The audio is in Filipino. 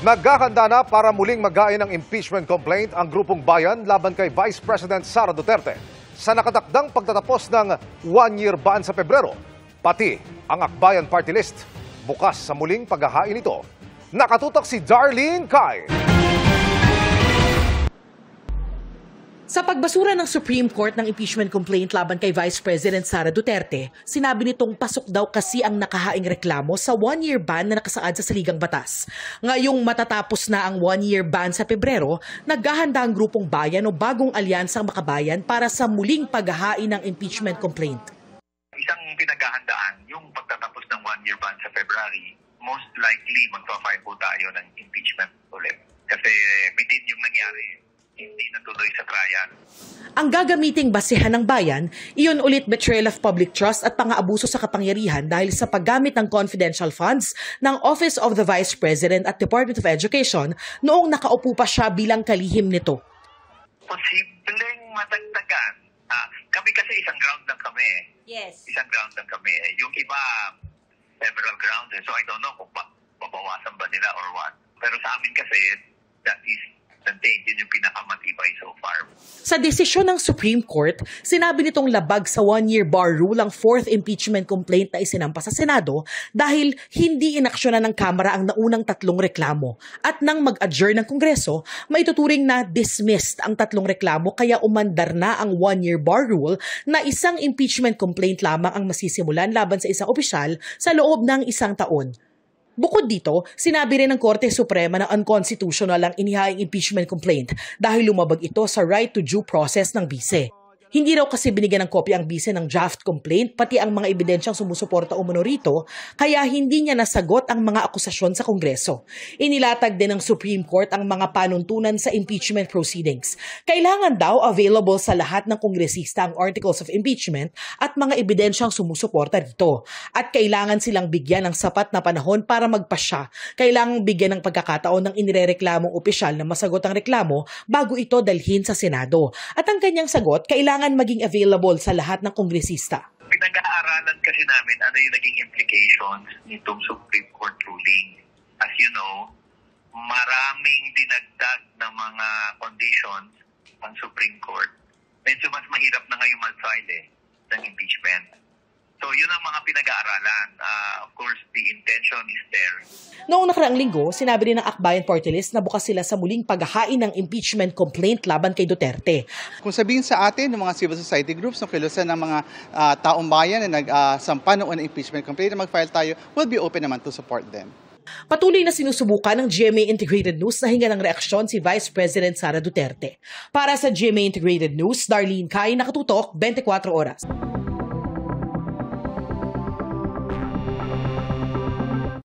Naghahanda na para muling magain ng impeachment complaint ang grupong bayan laban kay Vice President Sara Duterte sa nakatakdang pagtatapos ng one-year ban sa Pebrero. Pati ang Akbayan Party List bukas sa muling paghahain ito. Nakatutok si Darlene Cai. Sa pagbasura ng Supreme Court ng impeachment complaint laban kay Vice President Sara Duterte, sinabi nitong pasok daw kasi ang nakahaing reklamo sa one-year ban na nakasaad sa saligang batas. Ngayong matatapos na ang one-year ban sa Pebrero, naghahanda ang grupong bayan o bagong alyansang makabayan para sa muling paghahain ng impeachment complaint. Isang pinaghahandaan yung pagtatapos ng one-year ban sa February, most likely magpa-file po tayo ng impeachment ulit. Kasi bitin yung nangyari, hindi natuloy sa trial. Ang gagamiting basehan ng bayan, iyon ulit betrayal of public trust at pang-aabuso sa kapangyarihan dahil sa paggamit ng confidential funds ng Office of the Vice President at Department of Education noong nakaupo pa siya bilang kalihim nito. Posibleng matagtagan. Kami kasi isang ground lang kami. Yes. Isang ground lang kami. Yung iba, several grounds. So I don't know kung babawasan ba nila or what. Pero sa amin kasi, that is yun yung pinakamatibay so far. Sa desisyon ng Supreme Court, sinabi nitong labag sa one-year bar rule ang fourth impeachment complaint na isinampa sa Senado dahil hindi inaksyonan ng Kamara ang naunang tatlong reklamo. At nang mag-adjourn ng Kongreso, maituturing na dismissed ang tatlong reklamo kaya umandar na ang one-year bar rule na isang impeachment complaint lamang ang masisimulan laban sa isang opisyal sa loob ng isang taon. Bukod dito, sinabi rin ng Korte Suprema na unconstitutional ang inihaing impeachment complaint dahil lumabag ito sa right to due process ng bise. Hindi raw kasi binigyan ng kopya ang bise ng draft complaint pati ang mga ebidensyang sumusuporta umano rito kaya hindi niya nasagot ang mga akusasyon sa Kongreso. Inilatag din ng Supreme Court ang mga panuntunan sa impeachment proceedings. Kailangan daw available sa lahat ng kongresista ang articles of impeachment at mga ebidensyang sumusuporta rito. At kailangan silang bigyan ng sapat na panahon para magpasya. Kailangan bigyan ng pagkakataon ng inirereklamong opisyal na masagot ang reklamo bago ito dalhin sa Senado. At ang kanyang sagot, kailangan maging available sa lahat ng kongresista. Pinag-aaralan kasi namin ano yung naging implications nitong Supreme Court ruling. As you know, maraming dinagdag na mga conditions ang Supreme Court. Medyo mas mahirap na ngayon mag-file ng impeachment. So yun ang mga pinag-aaralan. Of course, the intention is there. Noong nakaraang linggo, sinabi rin ng Akbayan Party List na bukas sila sa muling paghahain ng impeachment complaint laban kay Duterte. Kung sabihin sa atin ng mga civil society groups, ng kilusan ng mga taong bayan na nagsampa noon ng impeachment complaint na mag-file tayo, we'll be open naman to support them. Patuloy na sinusubukan ng GMA Integrated News na hinga ng reaksyon si Vice President Sara Duterte. Para sa GMA Integrated News, Darlene Cai, nakatutok 24 oras.